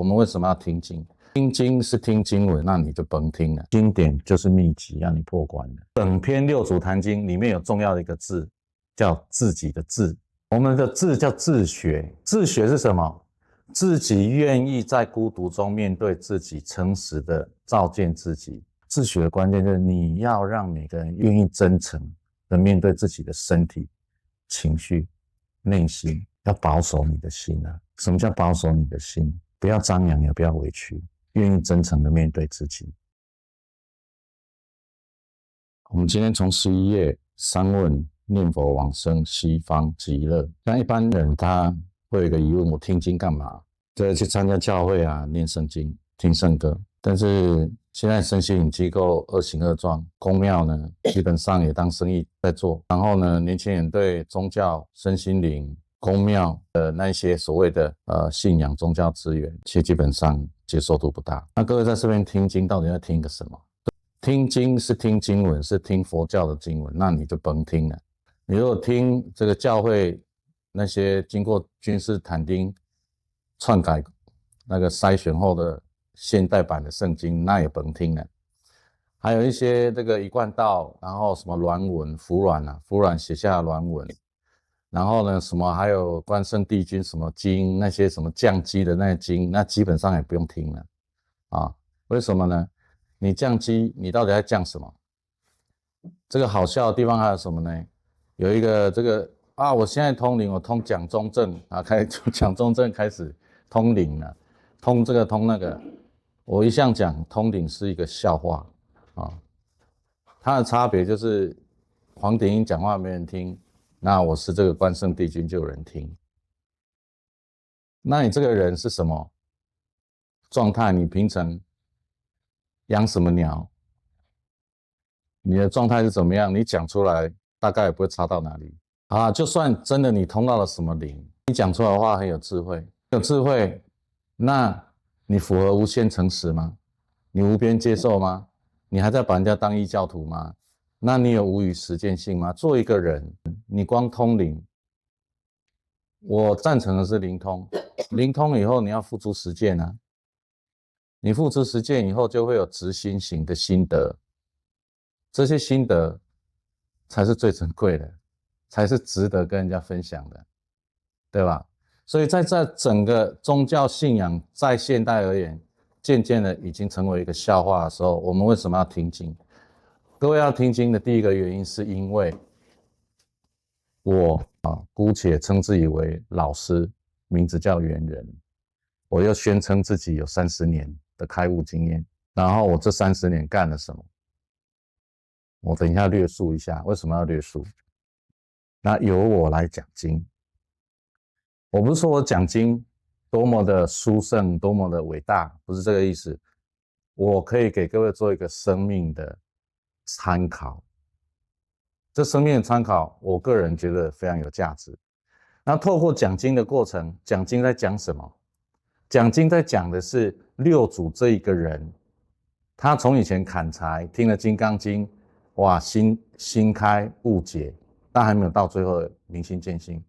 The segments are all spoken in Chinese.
我们为什么要听经？听经是听经文，那你就甭听了。经典就是秘籍，让你破关的。整篇六祖坛经里面有重要的一个字，叫自己的自。我们的自叫自学，自学是什么？自己愿意在孤独中面对自己，诚实的照见自己。自学的关键就是你要让每个人愿意真诚的面对自己的身体、情绪、内心，要保守你的心啊。什么叫保守你的心？不要张扬，也不要委屈，愿意真诚的面对自己。我们今天从11页三问念佛往生西方极乐。像一般人他会有一个疑问，我听经干嘛？这去参加教会啊，念圣经，听圣歌。但是现在身心灵机构二形二状，公庙呢基本上也当生意在做。然后呢，年轻人对宗教、身心灵、公庙的那些所谓的信仰宗教资源，其实基本上接受度不大。那各位在这边听经，到底要听个什么？听经是听经文，是听佛教的经文，那你就甭听了。你如果听这个教会那些经过君士坦丁篡改那个筛选后的现代版的圣经，那也甭听了。还有一些这个一贯道，然后什么鸾文、服软啊，服软写下鸾文，然后呢什么还有关圣帝君什么经，那些什么降机的那些经，那基本上也不用听了啊。为什么呢？你降机，你到底在降什么？这个好笑的地方还有什么呢？有一个这个啊，我现在通灵，我通蒋中正啊，蒋中正开始通灵了，通这个通那个。我一向讲通灵是一个笑话啊，它的差别就是黄典英讲话没人听，那我是这个关圣帝君就有人听。那你这个人是什么状态？你平常养什么鸟？你的状态是怎么样？你讲出来大概也不会差到哪里啊。就算真的你通到了什么灵，你讲出来的话很有智慧，有智慧，那你符合无限诚实吗？你无边接受吗？你还在把人家当异教徒吗？那你有无与实践性吗？做一个人，你光通灵，我赞成的是灵通，灵通以后你要付诸实践啊。你付诸实践以后，就会有执行型的心得。这些心得才是最珍贵的，才是值得跟人家分享的，对吧？所以在这整个宗教信仰在现代而言，渐渐的已经成为一个笑话的时候，我们为什么要听经？各位要听经的第一个原因是因为我姑且称自己为老师，名字叫圆人，我又宣称自己有30年的开悟经验，然后我这30年干了什么？我等一下略述一下，为什么要略述？那由我来讲经，我不是说我讲经多么的殊胜，多么的伟大，不是这个意思。我可以给各位做一个生命的参考，这生命的参考，我个人觉得非常有价值。那透过讲经的过程，讲经在讲什么？讲经在讲的是六祖这一个人，他从以前砍柴，听了《金刚经》，哇，心开悟解，但还没有到最后的明心见性。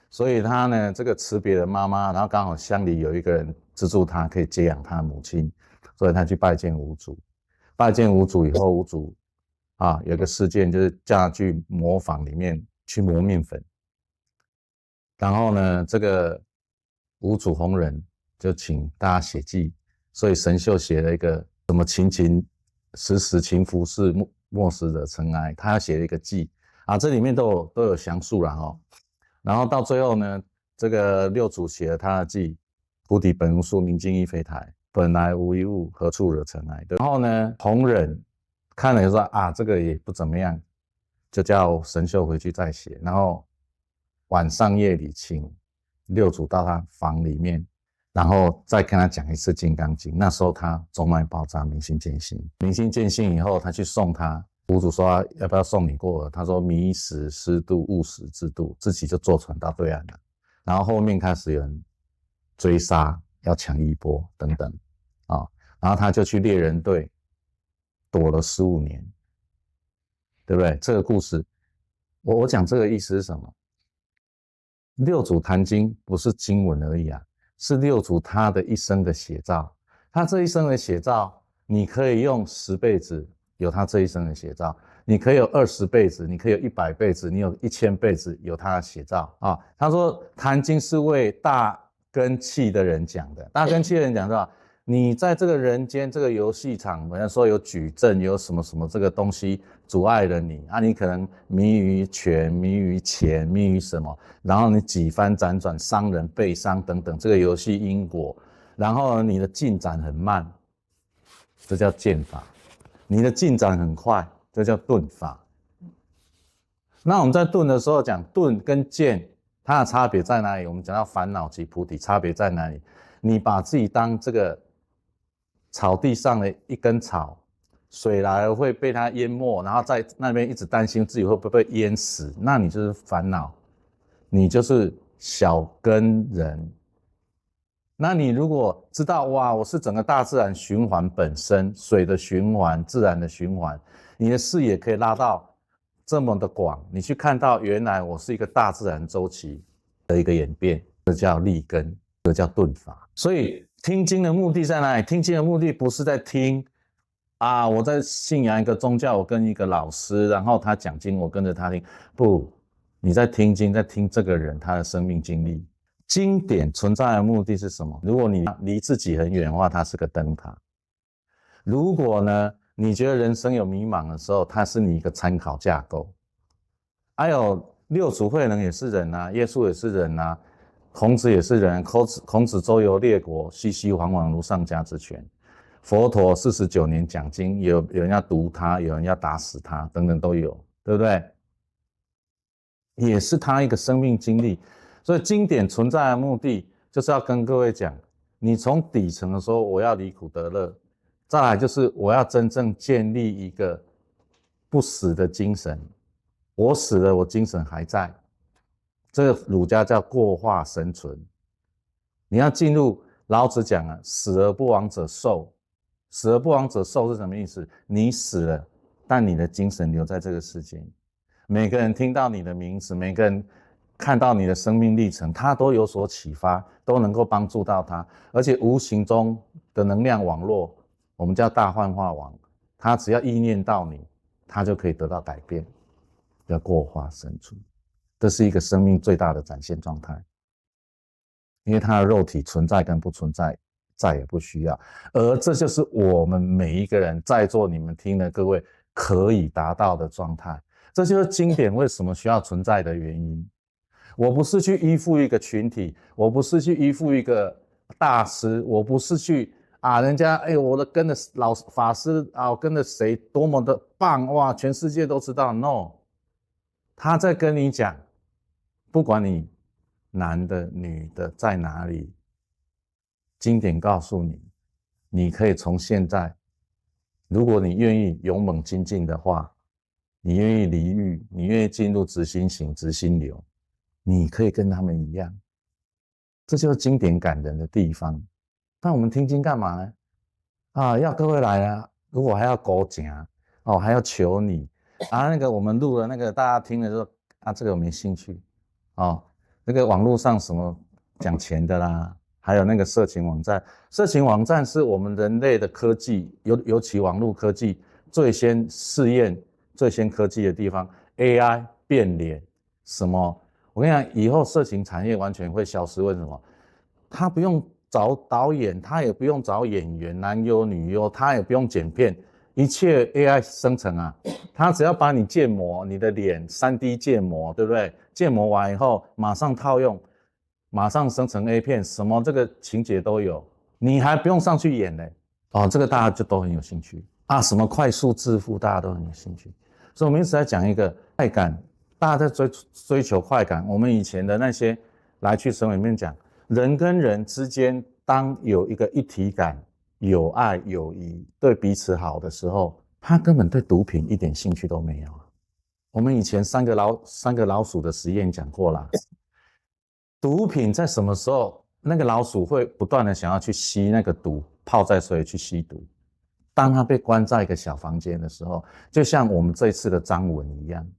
所以他呢，这个辞别了妈妈，然后刚好乡里有一个人资助他，可以接养他的母亲，所以他去拜见五祖。拜见五祖以后，五祖有一个事件，就是叫他去磨坊里面去磨面粉。然后呢，这个五祖弘忍就请大家写记，所以神秀写了一个什么时时勤拂拭，莫使惹尘埃，他写了一个记这里面都有详述了哦。然后到最后呢，这个六祖写了他的记，菩提本无树，明镜亦非台，本来无一物，何处惹尘埃。然后呢，弘忍看了就说这个也不怎么样，就叫神秀回去再写。然后晚上夜里请六祖到他房里面，然后再跟他讲一次《金刚经》。那时候他中脉爆炸，明心见性。明心见性以后，他去送他。五祖说要不要送你过河？他说迷时师度，悟时自度，自己就坐船到对岸了。然后后面开始有人追杀，要抢衣钵等等然后他就去猎人队躲了15年，对不对？这个故事，我讲这个意思是什么？六祖坛经不是经文而已是六祖他的一生的写照。他这一生的写照，你可以用10辈子有他这一生的写照，你可以有20辈子，你可以有100辈子，你有1000辈子有他的写照啊。他说《坛经》是为大根器的人讲的，大根器的人讲到，你在这个人间这个游戏场，人家说有矩阵，有什么什么这个东西阻碍了你啊，你可能迷于权，迷于钱，迷于什么，然后你几番辗转，伤人被伤等等，这个游戏因果，然后你的进展很慢，这叫剑法；你的进展很快，这叫遁法。那我们在遁的时候讲遁跟剑，它的差别在哪里？我们讲到烦恼及菩提，差别在哪里？你把自己当这个草地上的一根草，水来了会被它淹没，然后在那边一直担心自己会不会被淹死，那你就是烦恼，你就是小根人。那你如果知道，哇，我是整个大自然循环本身，水的循环，自然的循环，你的视野可以拉到这么的广，你去看到原来我是一个大自然周期的一个演变，这叫立根，这叫遁法。所以听经的目的在哪里？听经的目的不是在听啊，我在信仰一个宗教，我跟一个老师，然后他讲经，我跟着他听。不，你在听经，在听这个人他的生命经历。经典存在的目的是什么？如果你离自己很远的话，它是个灯塔；如果呢，你觉得人生有迷茫的时候，它是你一个参考架构。还有六祖慧能也是人啊，耶稣也是人啊，孔子也是人，孔子周游列国，熙熙攘攘如上家之犬。佛陀49年讲经，有人要毒他，有人要打死他，等等都有，对不对？也是他一个生命经历。所以经典存在的目的，就是要跟各位讲，你从底层的时候，我要离苦得乐，再来就是我要真正建立一个不死的精神。我死了，我精神还在。这个儒家叫过化生存。你要进入老子讲啊，死而不亡者寿。死而不亡者寿是什么意思？你死了，但你的精神留在这个世界。每个人听到你的名字，每个人看到你的生命历程，他都有所启发，都能够帮助到他。而且无形中的能量网络，我们叫大幻化网，他只要意念到你，他就可以得到改变，叫过化生存。这是一个生命最大的展现状态，因为他的肉体存在跟不存在再也不需要，而这就是我们每一个人在座你们听的各位可以达到的状态。这就是经典为什么需要存在的原因。我不是去依附一个群体，我不是去依附一个大师，我不是去人家我的跟着老法师我跟着谁多么的棒哇，全世界都知道。No， 他在跟你讲，不管你男的女的在哪里，经典告诉你，你可以从现在，如果你愿意勇猛精进的话，你愿意离欲，你愿意进入直心行、直心流，你可以跟他们一样。这就是经典感人的地方。但我们听经干嘛呢？要各位来啊，如果还要勾讲还要求你那个我们录了那个大家听了说这个我没兴趣那个网络上什么讲钱的啦，还有那个色情网站，色情网站是我们人类的科技，尤其网络科技最先试验、最先科技的地方。AI 变脸什么？我跟你讲，以后色情产业完全会消失。为什么？他不用找导演，他也不用找演员，男优女优，他也不用剪片，一切 AI 生成他只要把你建模，你的脸 3D 建模，对不对？建模完以后马上套用，马上生成 A 片，什么这个情节都有，你还不用上去演呢。这个大家就都很有兴趣什么快速致富，大家都很有兴趣。所以我们一直在讲一个快感，大家在追求快感。我们以前的那些来去神里面讲，人跟人之间当有一个一体感，有爱友谊，对彼此好的时候，他根本对毒品一点兴趣都没有。我们以前三个老鼠的实验讲过了，毒品在什么时候那个老鼠会不断的想要去吸那个毒，泡在水里去吸毒？当他被关在一个小房间的时候，就像我们这一次的张文一样，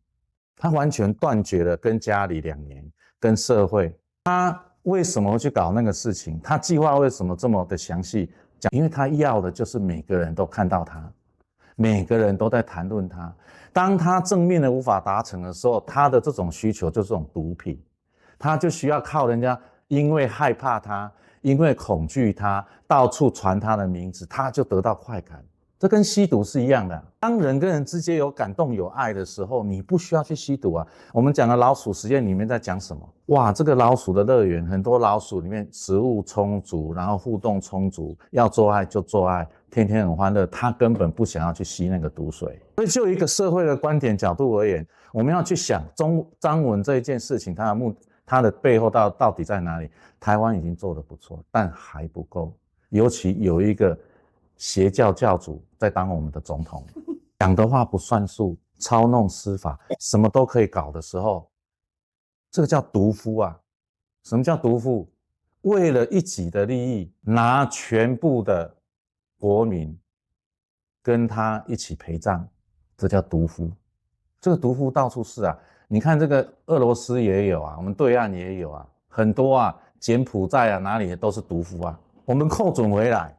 他完全断绝了跟家里2年，跟社会，他为什么会去搞那个事情？他计划为什么这么的详细讲？因为他要的就是每个人都看到他，每个人都在谈论他。当他正面的无法达成的时候，他的这种需求就是这种毒品，他就需要靠人家，因为害怕他，因为恐惧他，到处传他的名字，他就得到快感。这跟吸毒是一样的。当人跟人之间有感动、有爱的时候，你不需要去吸毒啊。我们讲的老鼠实验里面在讲什么？哇，这个老鼠的乐园，很多老鼠里面食物充足，然后互动充足，要做爱就做爱，天天很欢乐，他根本不想要去吸那个毒水。所以就一个社会的观点角度而言，我们要去想张文这一件事情，它的背后到底在哪里？台湾已经做得不错，但还不够。尤其有一个邪教教主在当我们的总统，讲的话不算数，操弄司法，什么都可以搞的时候，这个叫毒夫啊！什么叫毒夫？为了一己的利益，拿全部的国民跟他一起陪葬，这叫毒夫。这个毒夫到处是啊，你看这个俄罗斯也有啊，我们对岸也有啊，很多啊，柬埔寨啊，哪里都是毒夫啊。我们扣准回来，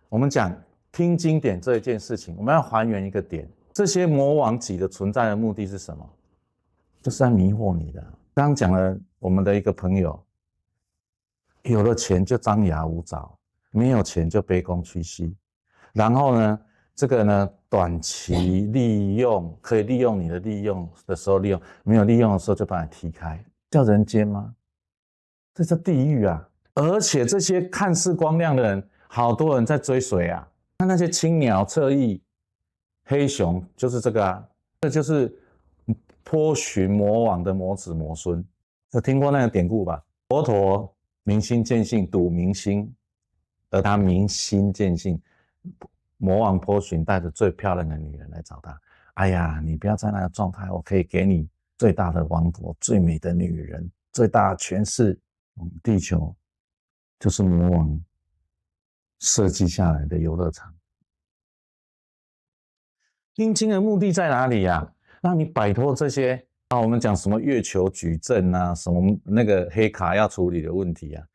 我们讲听经典这一件事情，我们要还原一个点，这些魔王级的存在的目的是什么？就是在迷惑你的。刚刚讲了我们的一个朋友，有了钱就张牙舞爪，没有钱就卑躬屈膝，然后呢，这个呢，短期利用，可以利用你的利用的时候利用，没有利用的时候就把你踢开，叫人间吗？这叫地狱啊！而且这些看似光亮的人，好多人在追随啊。看那些青鸟、侧翼、黑熊，就是这个啊，这就是颇寻魔王的魔子魔孙。有听过那个典故吧？佛陀明心见性，度明心，而他明心见性，魔王颇寻带着最漂亮的女人来找他。哎呀，你不要在那个状态，我可以给你最大的王国、最美的女人、最大的权势。地球就是魔王设计下来的游乐场。听经的目的在哪里呀？让你摆脱这些我们讲什么月球矩阵啊，什么那个黑卡要处理的问题啊。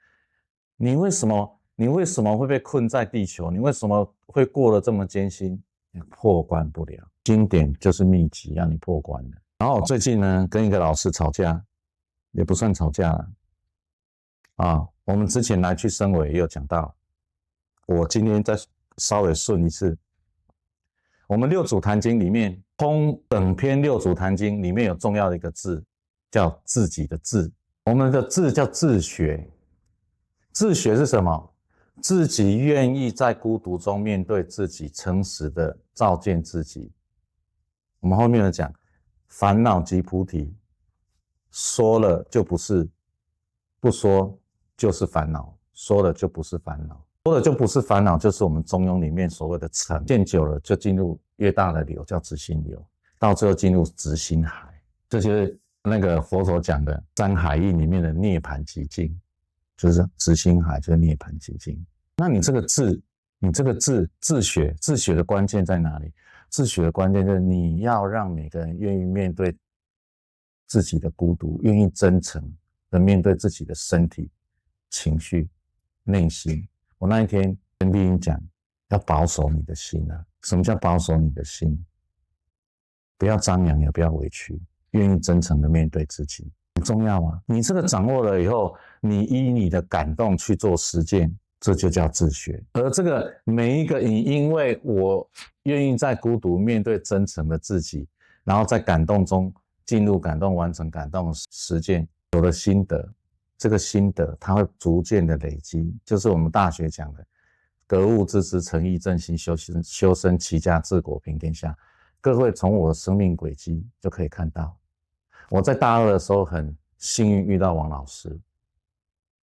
你为什么会被困在地球？你为什么会过得这么艰辛？你破关不了。经典就是秘籍，让你破关的。然后我最近呢，跟一个老师吵架，也不算吵架了。我们之前来去生委也有讲到，我今天再稍微顺一次。我们六祖坛经里面，整篇六祖坛经里面有重要的一个字，叫自己的自。我们的自叫自学，自学是什么？自己愿意在孤独中面对自己，诚实的照见自己。我们后面有讲，烦恼即菩提，说了就不是，不说就是烦恼，说了就不是烦恼，说了就不是烦恼，就是我们中庸里面所谓的尘，见久了就进入越大的流，叫直心流，到最后进入直心海，这就是那个佛陀讲的三海印里面的涅槃极境，就是直心海，就是涅槃极境。那你这个自学的关键在哪里？自学的关键就是你要让每个人愿意面对自己的孤独，愿意真诚的面对自己的身体、情绪、内心。我那一天跟丽英讲，要保守你的心啊。什么叫保守你的心？不要张扬，也不要委屈，愿意真诚的面对自己，很重要啊。你这个掌握了以后，你依你的感动去做实践，这就叫自学。而这个每一个你因为我愿意在孤独面对真诚的自己，然后在感动中进入感动，完成感动实践，有了心得，这个心得它会逐渐的累积，就是我们大学讲的格物致知、诚意正心、修身齐家治国平天下。各位从我的生命轨迹就可以看到，我在大二的时候很幸运遇到王老师，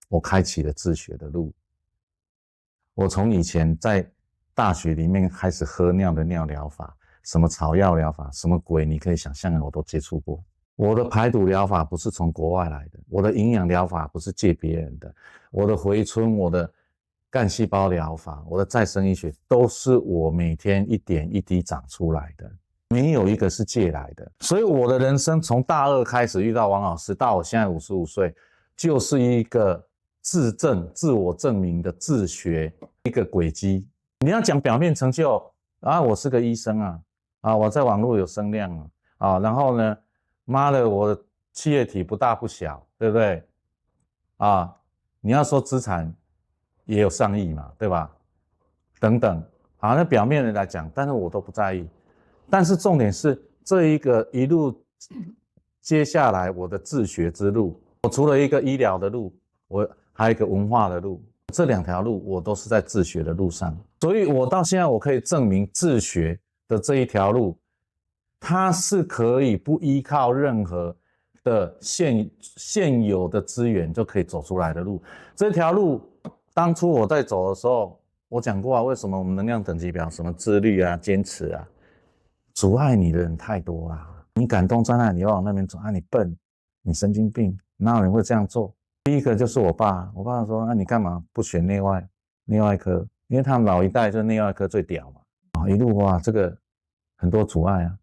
我开启了自学的路。我从以前在大学里面开始喝尿的尿疗法，什么草药疗法，什么鬼你可以想象的我都接触过。我的排毒疗法不是从国外来的，我的营养疗法不是借别人的，我的回春，我的干细胞疗法，我的再生医学都是我每天一点一滴长出来的，没有一个是借来的。所以我的人生从大二开始遇到王老师，到我现在55岁，就是一个自证、自我证明的自学一个轨迹。你要讲表面成就啊，我是个医生啊，我在网络有声量啊，然后呢，妈的，我的企业体不大不小，对不对？啊，你要说资产也有上亿嘛，对吧？等等，好，那表面人来讲，但是我都不在意。但是重点是这一路接下来我的自学之路，我除了一个医疗的路，我还有一个文化的路，这2条路我都是在自学的路上，所以我到现在我可以证明自学的这一条路，它是可以不依靠任何的现有的资源就可以走出来的路。这条路当初我在走的时候，我讲过啊，为什么我们能量等级表什么自律啊、坚持啊，阻碍你的人太多啦。你感动在那里，你要往那边走啊，你笨，你神经病，哪有人会这样做？第一个就是我爸说，啊，你干嘛不选内外科？因为他们老一代就内外科最屌嘛，啊，一路哇，这个很多阻碍啊。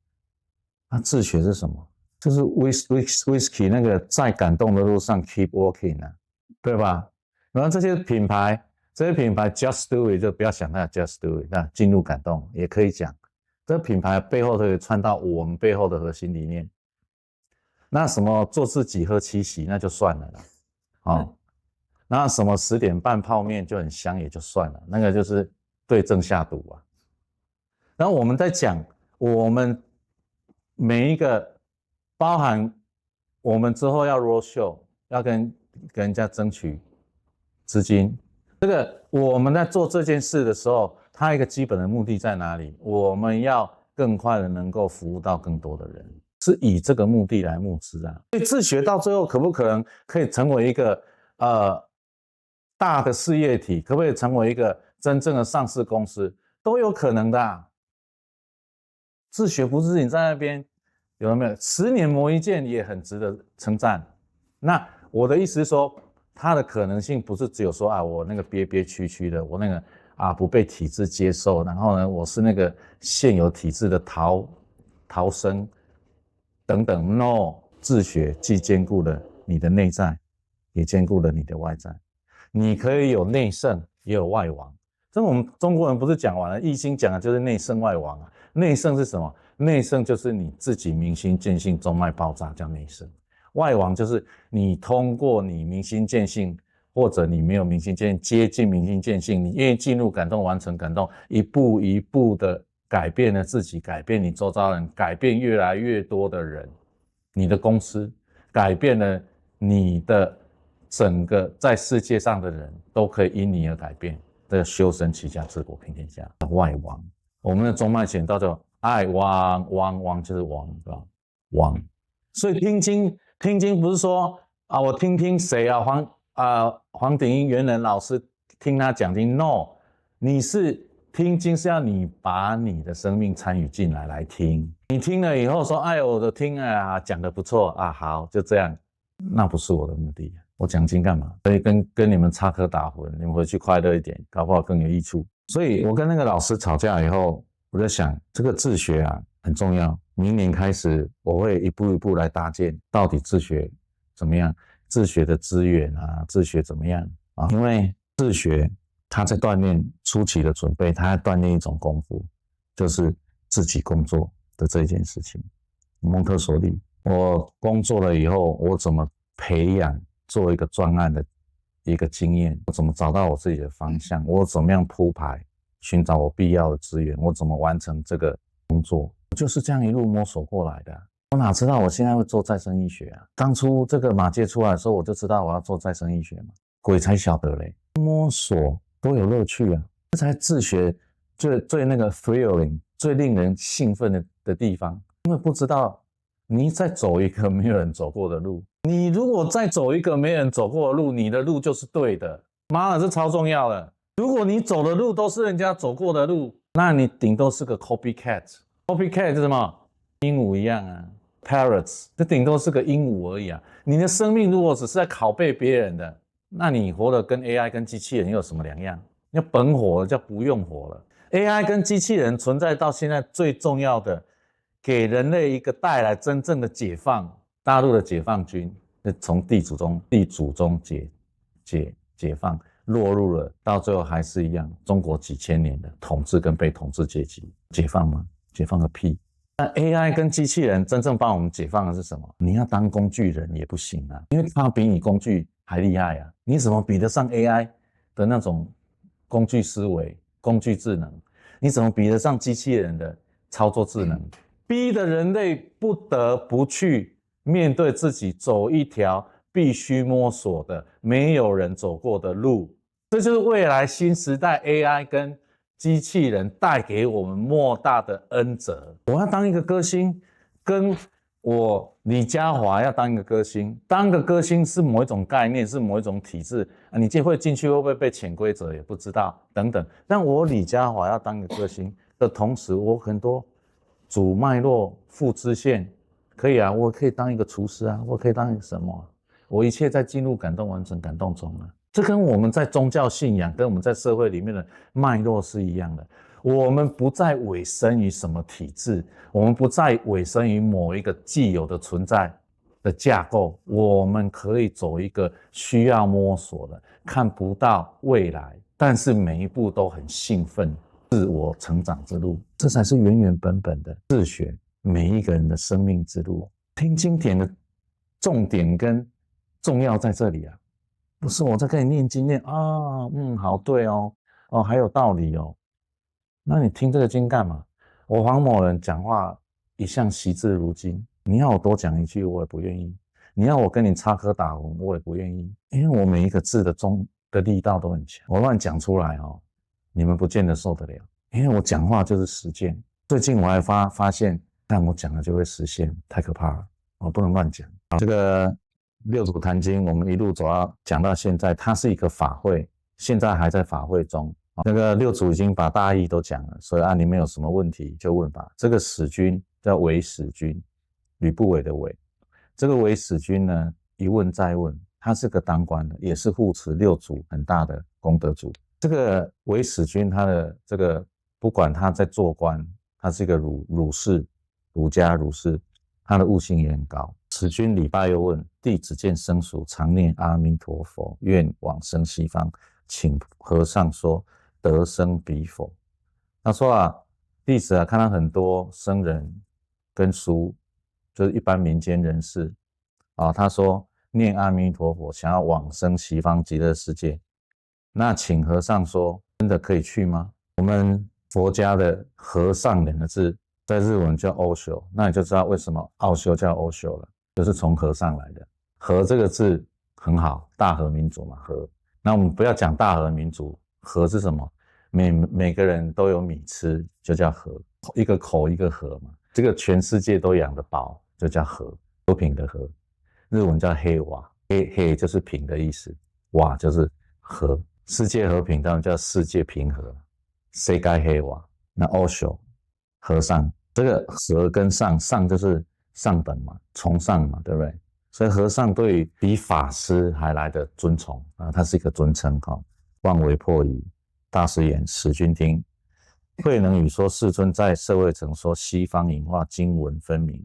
那自学是什么？就是 whisky 那个在感动的路上 keep walking 啊，对吧？然后这些品牌 just do it 就不要想它 just do it， 那进入感动也可以讲。这个品牌背后都可以串到我们背后的核心理念。那什么做自己喝七喜那就算了啦，哦，那什么10点半泡面就很香也就算了，那个就是对症下毒啊。然后我们在讲我们每一个包含我们之后要 roadshow 要跟人家争取资金，这个我们在做这件事的时候，它一个基本的目的在哪里？我们要更快的能够服务到更多的人，是以这个目的来募资啊。所以自学到最后可不可能可以成为一个大的事业体？可不可以成为一个真正的上市公司？都有可能的啊。自学不是你在那边有没有10年磨一剑也很值得称赞。那我的意思是说，它的可能性不是只有说啊，我那个憋憋屈屈的，我那个啊不被体制接受，然后呢，我是那个现有体制的逃生等等。No， 自学既兼顾了你的内在，也兼顾了你的外在。你可以有内圣，也有外王。这我们中国人不是讲完了，易经讲的就是内圣外王啊。内圣是什么？内圣就是你自己明心见性，中脉爆炸叫内圣。外王就是你通过你明心见性，或者你没有明心见性，接近明心见性，你愿意进入感动，完成感动，一步一步的改变了自己，改变你周遭人，改变越来越多的人，你的公司改变了你的整个在世界上的人都可以因你而改变。这个修身齐家治国平天下，外王。我们的中脉显到叫爱王就是王，对吧？王。所以听经不是说啊，我听谁啊黄鼎英元人老师听他讲经 ，no， 你是听经是要你把你的生命参与进来听。你听了以后说，哎，我的听啊讲得不错啊，好，就这样，那不是我的目的。我讲经干嘛？所以跟你们插科打诨，你们回去快乐一点，搞不好更有益处。所以我跟那个老师吵架以后，我在想这个自学啊很重要。明年开始我会一步一步来搭建，到底自学怎么样？自学的资源啊，自学怎么样啊？因为自学他在锻炼初期的准备，他在锻炼一种功夫，就是自己工作的这件事情。蒙特梭利，我工作了以后，我怎么培养做一个专案的一个经验？我怎么找到我自己的方向？我怎么样铺排，寻找我必要的资源？我怎么完成这个工作？我就是这样一路摸索过来的。我哪知道我现在会做再生医学啊？当初这个马介出来的时候，我就知道我要做再生医学嘛，鬼才晓得嘞。摸索都有乐趣啊，这才自学最那个 thrilling， 最令人兴奋的地方。因为不知道你在走一个没有人走过的路，你如果再走一个没人走过的路，你的路就是对的。妈的，这超重要的。如果你走的路都是人家走过的路，那你顶多是个 copycat。copycat 是什么？鹦鹉一样啊。Parrots， 这顶多是个鹦鹉而已啊！你的生命如果只是在拷贝别人的，那你活得跟 AI 跟机器人又有什么两样？要本火了，叫不用火了。AI 跟机器人存在到现在最重要的，给人类一个带来真正的解放，大陆的解放军从地主中解放，落入了到最后还是一样，中国几千年的统治跟被统治阶级。解放吗？解放个屁！那 AI 跟机器人真正帮我们解放的是什么？你要当工具人也不行啊，因为它比你工具还厉害啊！你怎么比得上 AI 的那种工具思维、工具智能？你怎么比得上机器人的操作智能？逼得人类不得不去面对自己走一条必须摸索的、没有人走过的路。这就是未来新时代 AI 跟机器人带给我们莫大的恩泽。我要当一个歌星，跟我李嘉华要当一个歌星，当一个歌星是某一种概念，是某一种体制啊，你会进去会不会被潜规则也不知道等等。但我李嘉华要当一个歌星的同时，我很多主脉络、副支线可以啊，我可以当一个厨师啊，我可以当一个什么，我一切在进入感动、完成感动中了。这跟我们在宗教信仰跟我们在社会里面的脉络是一样的，我们不再委身于什么体制，我们不再委身于某一个既有的存在的架构，我们可以走一个需要摸索的看不到未来，但是每一步都很兴奋自我成长之路，这才是原原本本的自学每一个人的生命之路。听经典的重点跟重要在这里啊，不是我在跟你念经念啊，好对哦，哦还有道理哦。那你听这个经干嘛？我黄某人讲话一向惜字如金，你要我多讲一句我也不愿意，你要我跟你插科打诨我也不愿意，因为我每一个字的力道都很强，我乱讲出来哦，你们不见得受得了，因为我讲话就是实践。最近我还发现，但我讲了就会实现，太可怕了，我不能乱讲。这个六祖坛经，我们一路讲到现在，它是一个法会，现在还在法会中。那个六祖已经把大意都讲了，所以你们有什么问题就问吧。这个使君叫韦使君，吕不韦的韦。这个韦使君呢，一问再问，他是个当官的，也是护持六祖很大的功德主。这个韦使君，他的这个不管他在做官，他是一个儒士，儒家儒士，他的悟性也很高。使君礼拜又问：弟子见生属常念阿弥陀佛，愿往生西方，请和尚说得生彼否？他说弟子看到很多僧人跟书，就是一般民间人士他说念阿弥陀佛，想要往生西方极乐世界，那请和尚说真的可以去吗？我们佛家的和尚两个字在日文叫欧修，那你就知道为什么奥修叫欧修了，就是从和尚来的。和这个字很好，大和民族嘛，和。那我们不要讲大和民族，和是什么？每个人都有米吃，就叫和，一个口一个和嘛。这个全世界都养得饱，就叫和，和平的和。日文叫黑瓦，黑就是平的意思，瓦就是和。世界和平当然叫世界平和，世界黑瓦。那欧修和尚，这个和跟上就是上等嘛，崇尚嘛，对不对？所以和尚对比法师还来的尊崇他是一个尊称望为破矣。大师言：使君听，慧能语说世尊在社会曾说西方隐化，经文分明。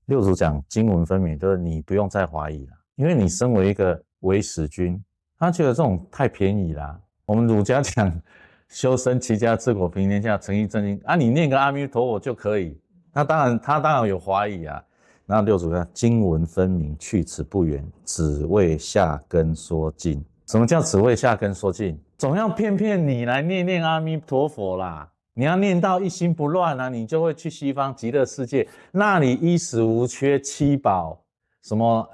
六祖讲经文分明，就是你不用再怀疑了，因为你身为一个伪使君，他觉得这种太便宜啦。我们儒家讲修身齐家治国平天下，诚意正经你念个阿弥陀佛就可以。他当然有怀疑啊。然后六祖讲经文分明，去此不远，只为下根说尽。什么叫只为下根说尽？总要骗你来念阿弥陀佛啦。你要念到一心不乱你就会去西方极乐世界，那里衣食无缺，七宝什么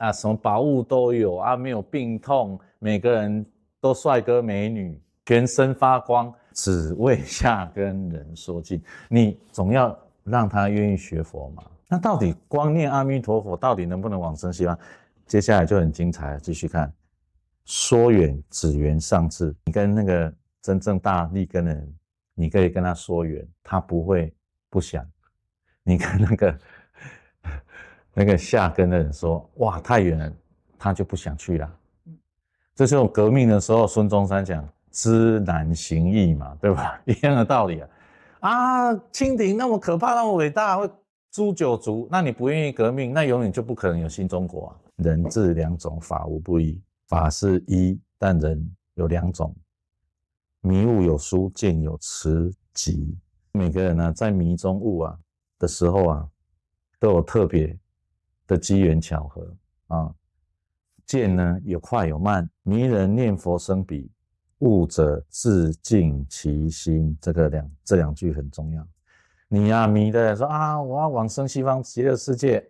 宝物都有没有病痛，每个人都帅哥美女，全身发光，只为下根人说尽。你总要让他愿意学佛嘛。那到底光念阿弥陀佛到底能不能往生西方？接下来就很精彩了，继续看。说远只缘上智，你跟那个真正大利根的人，你可以跟他说远，他不会不想。你跟那个下根的人说，哇，太远了，他就不想去了。这就是革命的时候，孙中山讲知难行易嘛，对吧？一样的道理清廷那么可怕，那么伟大，会诛九族，那你不愿意革命，那永远就不可能有新中国人治两种，法无不一。法是一，但人有2种，迷悟有疏，见有迟疾。每个人呢，在迷中悟啊的时候啊，都有特别的机缘巧合啊。见呢有快有慢，迷人念佛生彼，悟者自净其心。这两句很重要。你啊迷的说啊，我要往生西方极乐世界，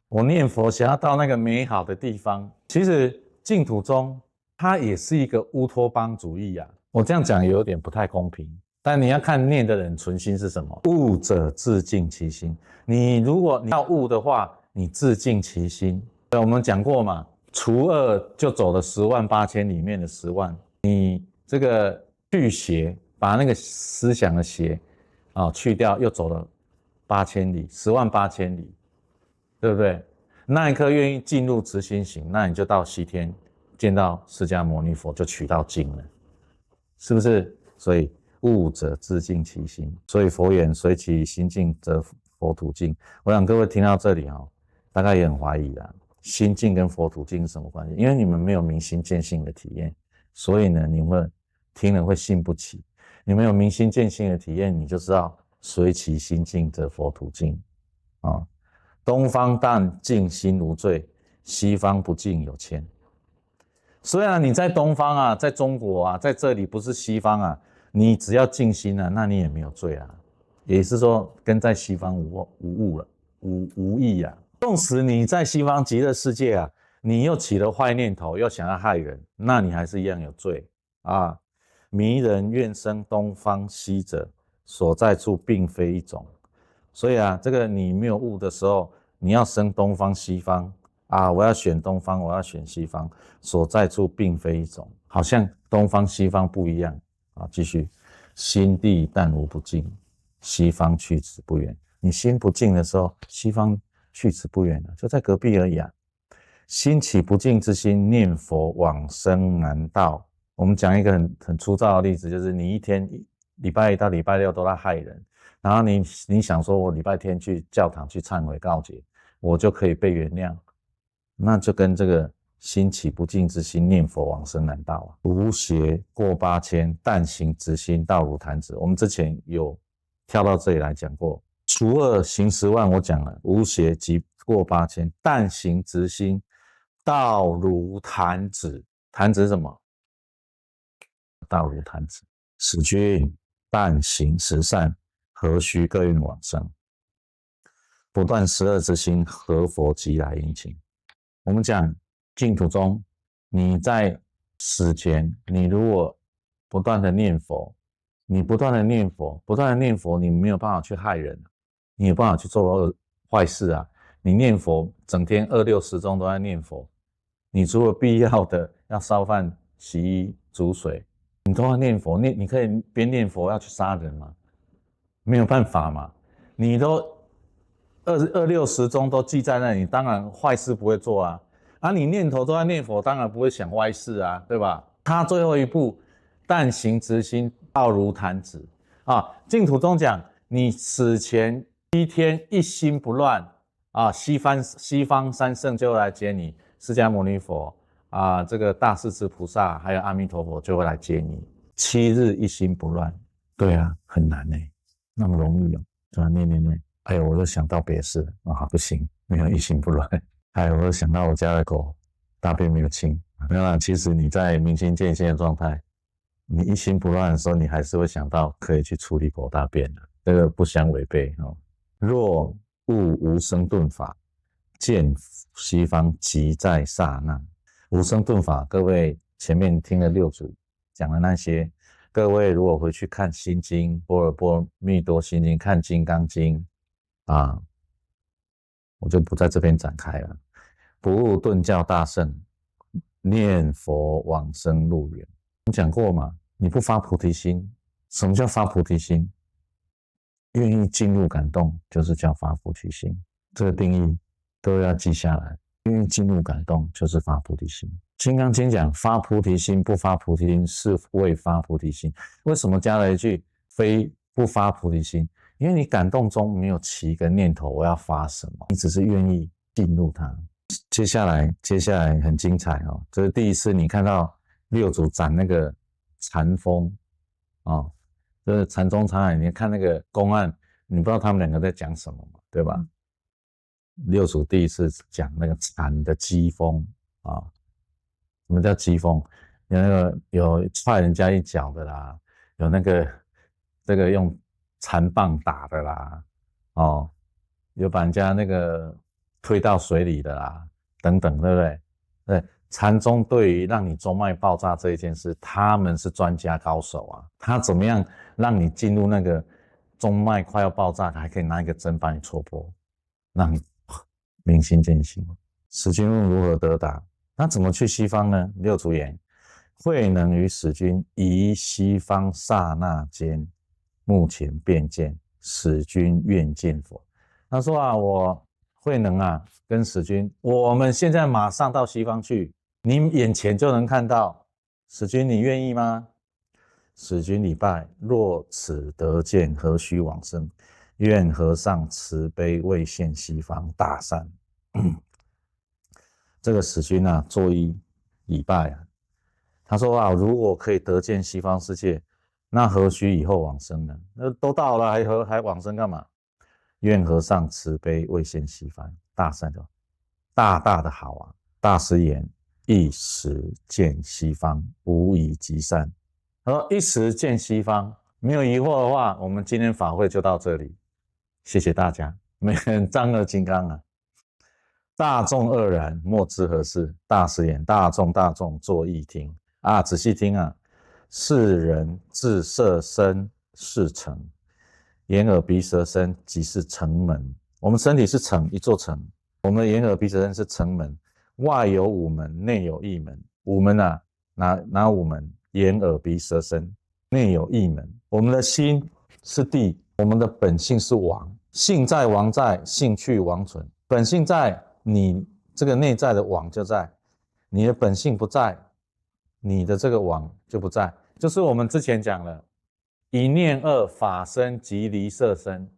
我念佛想要到那个美好的地方。其实净土宗它也是一个乌托邦主义啊。我这样讲有点不太公平，但你要看念的人存心是什么。悟者自净其心。如果你要悟的话，你自净其心。我们讲过嘛，除2就走了108000里面的10万。你这个去邪，把那个思想的邪去掉，又走了8000里，108000里，对不对？那一刻愿意进入直心行，那你就到西天见到释迦牟尼佛，就取到经了，是不是？所以悟者自净其心，所以佛言随其心净则佛土净。我想各位听到这里大概也很怀疑啦，心净跟佛土净是什么关系？因为你们没有明心见性的体验，所以呢，你们听了会信不起。你们有明心见性的体验，你就知道随其心净则佛土净东方但净心无罪，西方不净有牵。虽然你在东方在中国在这里不是西方你只要净心那你也没有罪也是说跟在西方无误了，无异纵使你在西方极乐世界你又起了坏念头，又想要害人，那你还是一样有罪迷人愿生东方西者，所在处并非一种。所以这个你没有悟的时候，你要生东方西方我要选东方，我要选西方，所在处并非一种，好像东方西方不一样继续，心地但无不净，西方去此不远。你心不净的时候，西方去此不远就在隔壁而已心起不净之心，念佛往生难到。我们讲一个很粗糙的例子，就是你一天礼拜1到礼拜6都在害人，然后你想说我礼拜天去教堂去忏悔告解，我就可以被原谅，那就跟这个心起不净之心，念佛往生难到无邪过8000，但行直心道如弹指。我们之前有跳到这里来讲过，除2行10万，我讲了无邪即过8000，但行直心道如弹指。弹指是什么？道如弹指。使君但行十善，何须各愿往生？不断12之心，何佛即来迎请？我们讲净土中，你在死前，你如果不断的念佛，你不断的念佛，你没有办法去害人，你有办法去做坏事你念佛，整天26时钟都在念佛，你除了必要的要烧饭、洗衣、煮水，你都要念佛。你可以边念佛要去杀人吗？没有办法嘛。你都26时钟都记在那里，当然坏事不会做你念头都在念佛，当然不会想坏事对吧？他最后一步，但行直心，道如弹指净土中讲，你死前7天一心不乱西方三圣就会来接你，释迦牟尼佛这个大势至菩萨还有阿弥陀佛就会来接你。7日一心不乱，对很难那么容易对吧？念，哎呦，我就想到别事不行，没有一心不乱。哎，我就想到我家的狗大便没有清。没有啦，其实你在明心见性的状态，你一心不乱的时候，你还是会想到可以去处理狗大便的，这个不相违背若悟无生顿法，见西方即在刹那。无生顿法，各位前面听了6组讲的那些，各位如果回去看心经、般若波密多心经、看金刚经我就不在这边展开了。不悟顿教大圣，念佛往生路远。我讲过嘛，你不发菩提心。什么叫发菩提心？愿意进入感动，就是叫发菩提心。这个定义都要记下来。愿意进入感动，就是发菩提心。金刚经讲发菩提心，不发菩提心是未发菩提心。为什么加了一句非不发菩提心？因为你感动中没有起一个念头我要发什么，你只是愿意进入它。接下来很精彩这是第一次你看到六祖斩那个禅风啊，就是禅宗禅海，你看那个公案，你不知道他们两个在讲什么嘛，对吧？六祖第一次讲那个禅的机锋啊，什么叫机锋？有那个有踹人家一脚的啦，有那个这个用禅棒打的啦，哦，有把人家那个推到水里的啦，等等，对不对？对，禅宗对于让你中脉爆炸这一件事，他们是专家高手啊。他怎么样让你进入那个中脉快要爆炸，还可以拿一个针把你戳破，让你明心见性。使君问如何得达？那怎么去西方呢？六祖言：慧能于使君移西方刹那间，目前便见，使君愿见佛。他说啊，我慧能啊，跟使君，我们现在马上到西方去，你眼前就能看到。使君，你愿意吗？使君礼拜，若此得见，何须往生？愿和尚慈悲为现西方大善。这个使君啊，作揖礼拜啊。他说啊，如果可以得见西方世界，那何须以后往生呢？那都到了，还往生干嘛？愿和尚慈悲为现西方大善，就大大的好啊！大师言：一时见西方，无以极善。他说一时见西方，没有疑惑的话，我们今天法会就到这里。谢谢大家，每个人丈二金刚啊！大众愕然，莫知何事。大师言：大众坐意听啊，仔细听啊！是人自色身是城，眼耳鼻舌身即是城门。我们身体是城，一座城。我们的眼耳鼻舌身是城门，外有五门，内有一门。五门啊，哪五门？眼耳鼻舌身，内有一门。我们的心是地，我们的本性是王。性在王在，性去王存。本性在，你这个内在的网就在；你的本性不在，你的这个网就不在。就是我们之前讲了，一念二，法身即离色身。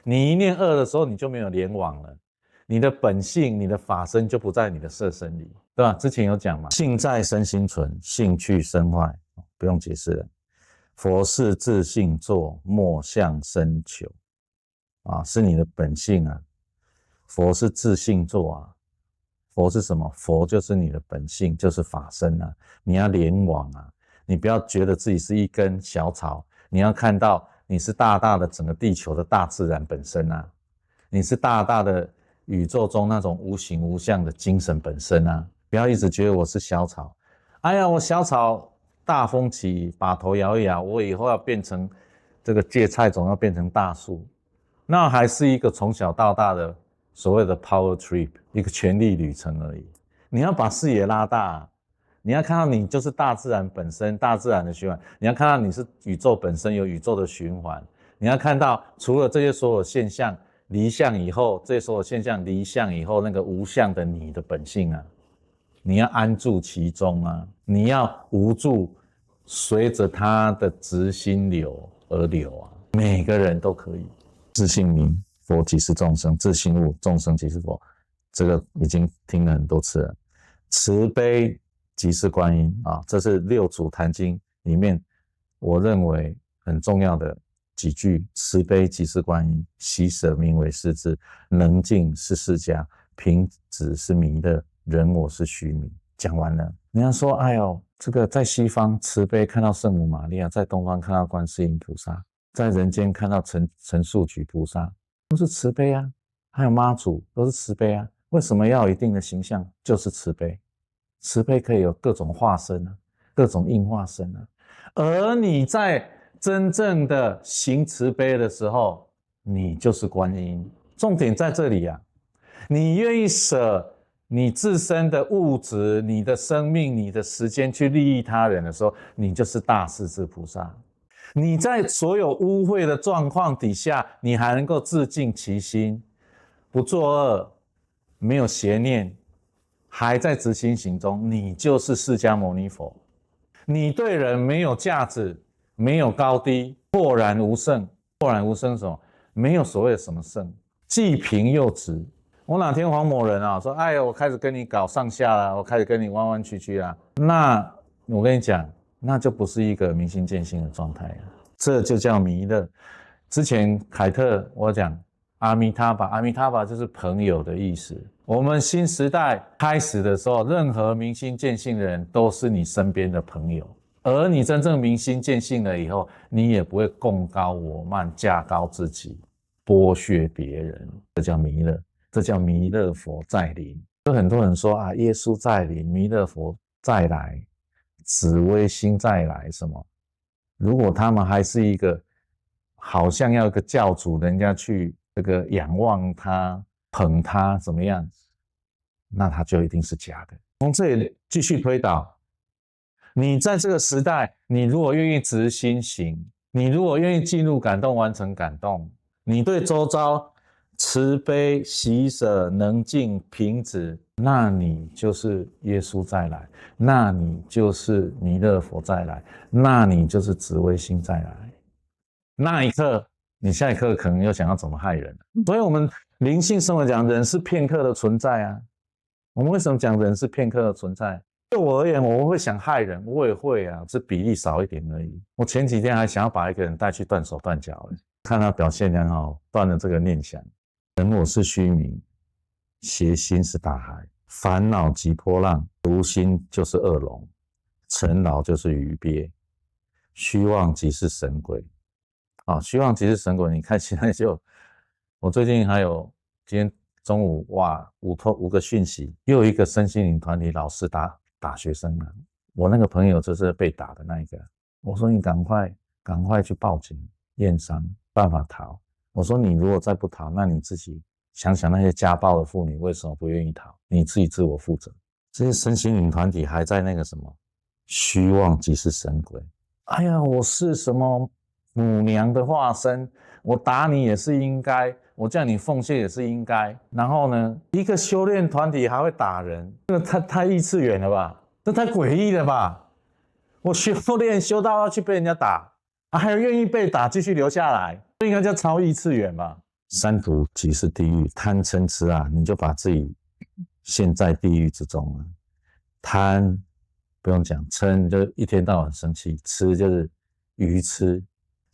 你一念二的时候，你就没有联网了，你的本性、你的法身就不在你的色身里，对吧？之前有讲嘛，性在身心存，性去身坏，不用解释了。佛是自性作，莫向身求。啊，是你的本性啊。佛是自性作啊。佛是什么？佛就是你的本性，就是法身啊。你要联网啊，你不要觉得自己是一根小草，你要看到你是大大的整个地球的大自然本身啊，你是大大的宇宙中那种无形无相的精神本身啊。不要一直觉得我是小草，哎呀，我小草大风起，把头摇一摇，我以后要变成这个芥菜种，要变成大树，那还是一个从小到大的所谓的 power trip， 一个权力旅程而已。你要把视野拉大，你要看到你就是大自然本身，大自然的循环，你要看到你是宇宙本身，有宇宙的循环，你要看到除了这些所有现象离相以后，这些所有现象离相以后，那个无相的你的本性啊，你要安住其中啊，你要无助随着它的直心流而流啊，每个人都可以。自性明，佛即是众生；自性悟，众生即是佛。这个已经听了很多次了。慈悲即是观音啊，这是六祖坛经里面我认为很重要的几句。慈悲即是观音，喜舍名为世智，能静是释迦，平止是弥勒，人我是虚名。讲完了，人家说，哎呦，这个在西方慈悲看到圣母玛利亚，在东方看到观世音菩萨，在人间看到陈树举菩萨，都是慈悲啊。还有妈祖都是慈悲啊。为什么要有一定的形象？就是慈悲。慈悲可以有各种化身啊，各种应化身啊。而你在真正的行慈悲的时候，你就是观音。重点在这里啊，你愿意舍你自身的物质、你的生命、你的时间去利益他人的时候，你就是大势至菩萨。你在所有污秽的状况底下，你还能够自净其心，不作恶，没有邪念，还在执行行中，你就是释迦牟尼佛。你对人没有价值，没有高低，豁然无圣。豁然无圣是什么？没有所谓的什么圣，既平又直。我哪天黄某人啊说，哎呀，我开始跟你搞上下啦，我开始跟你弯弯曲曲啦，那我跟你讲，那就不是一个明心见性的状态了，这就叫弥勒。之前凯特我讲阿弥他巴，阿弥他巴就是朋友的意思。我们新时代开始的时候，任何明心见性的人都是你身边的朋友，而你真正明心见性了以后，你也不会贡高我慢，价高自己，剥削别人。这叫弥勒，这叫弥勒佛再临。有很多人说啊，耶稣再临，弥勒佛再来，紫微星再来什么？如果他们还是一个好像要一个教主，人家去这个仰望他、捧他怎么样？那他就一定是假的。从这里继续推导，你在这个时代，你如果愿意直心行，你如果愿意进入感动，完成感动，你对周遭慈悲、喜舍、能静、平直，那你就是耶稣再来，那你就是弥勒佛再来，那你就是紫微星再来。那一刻，你下一刻可能又想要怎么害人。所以我们灵性生活讲，人是片刻的存在啊。我们为什么讲人是片刻的存在？对我而言，我会想害人，我也会啊，只比例少一点而已。我前几天还想要把一个人带去断手断脚，看他表现良好，断了这个念想。人我是虚名，邪心是大海，烦恼即波浪，毒心就是恶龙，尘劳就是鱼鳖，虚妄即是神鬼。虚妄即是神鬼，你看现在就，我最近还有今天中午哇五个讯息，又有一个身心灵团体老师打学生了。我那个朋友就是被打的那一个，我说你赶快去报警验伤，办法逃。我说你如果再不逃，那你自己想想那些家暴的妇女为什么不愿意逃，你自己自我负责。这些身心灵团体还在那个什么虚妄即是神鬼，哎呀我是什么母娘的化身，我打你也是应该，我叫你奉献也是应该。然后呢，一个修炼团体还会打人，这个太异次元了吧，这太诡异了吧。我修炼修到要去被人家打，还有愿意被打继续留下来，这应该叫超异次元吧。三毒即是地狱，贪嗔痴啊，你就把自己陷在地狱之中了。贪不用讲，嗔就一天到晚生气，痴就是愚痴。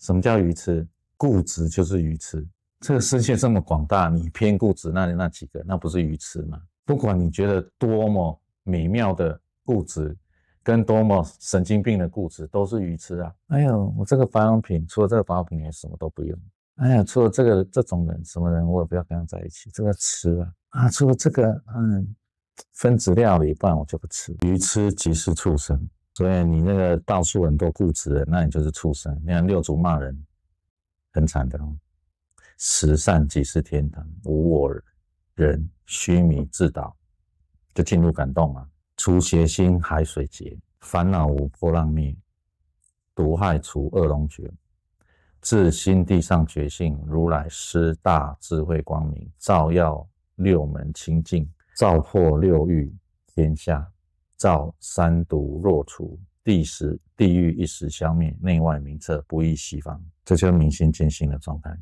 什么叫愚痴？固执就是愚痴。这个世界这么广大，你偏固执那几个，那不是愚痴吗？不管你觉得多么美妙的固执，跟多么神经病的固执，都是愚痴啊！哎呦，我这个保养品，除了这个保养品，我什么都不用。哎呀，除了这种人，什么人我也不要跟他在一起。这个吃啊，除了这个分子料理，不然我就不吃。愚痴即是畜生。所以你那个到处很多固执的，那你就是畜生。你看六祖骂人，很惨的哦。十善即是天堂，无我人，须弥自导，就进入感动嘛。除邪心，海水结，烦恼无波浪灭，毒害除恶龙绝。自心地上觉性，如来施大智慧光明，照耀六门清净，照破六欲天下。照三毒若除，地狱一时消灭，内外明彻，不异西方。这就是明心见性的状态。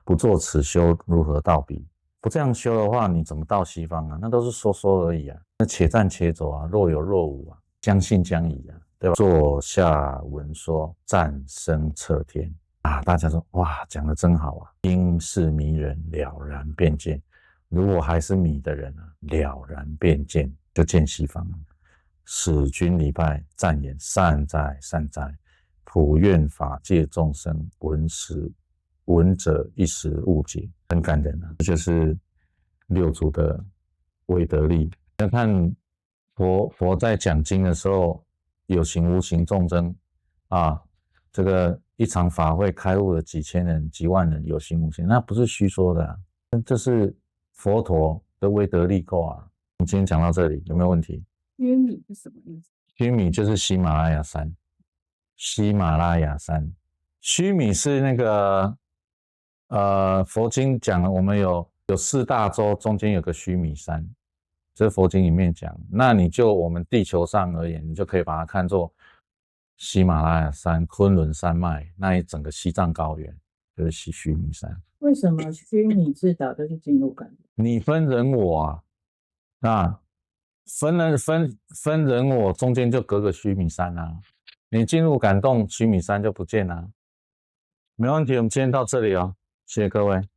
不做此修，如何到彼？不这样修的话，你怎么到西方啊？那都是说说而已啊。那且战且走啊，若有若无啊，将信将疑啊，对吧？坐下闻说，战声彻天啊！大家说哇，讲得真好啊！应是迷人，了然便见。如果还是迷的人啊，了然便见，就见西方了。使君礼拜，赞言善哉善哉，普愿法界众生闻者一时悟解，很感人啊！这就是六祖的威德力。要看佛在讲经的时候，有形无形众生啊，这个一场法会开悟了几千人、几万人，有形无形，那不是虚说的啊，这是佛陀的威德力够啊！我们今天讲到这里，有没有问题？须弥是什么意思？须弥就是喜马拉雅山，喜马拉雅山。须弥是那个佛经讲了，我们有四大洲，中间有个须弥山，这是佛经里面讲。那你就我们地球上而言，你就可以把它看作喜马拉雅山、昆仑山脉那一整个西藏高原，就是须弥山。为什么须弥自导就是进入感觉？你分人我啊，分人我，中间就隔个须弥山啊。你进入感动，须弥山就不见了。没问题，我们今天到这里哦，谢谢各位。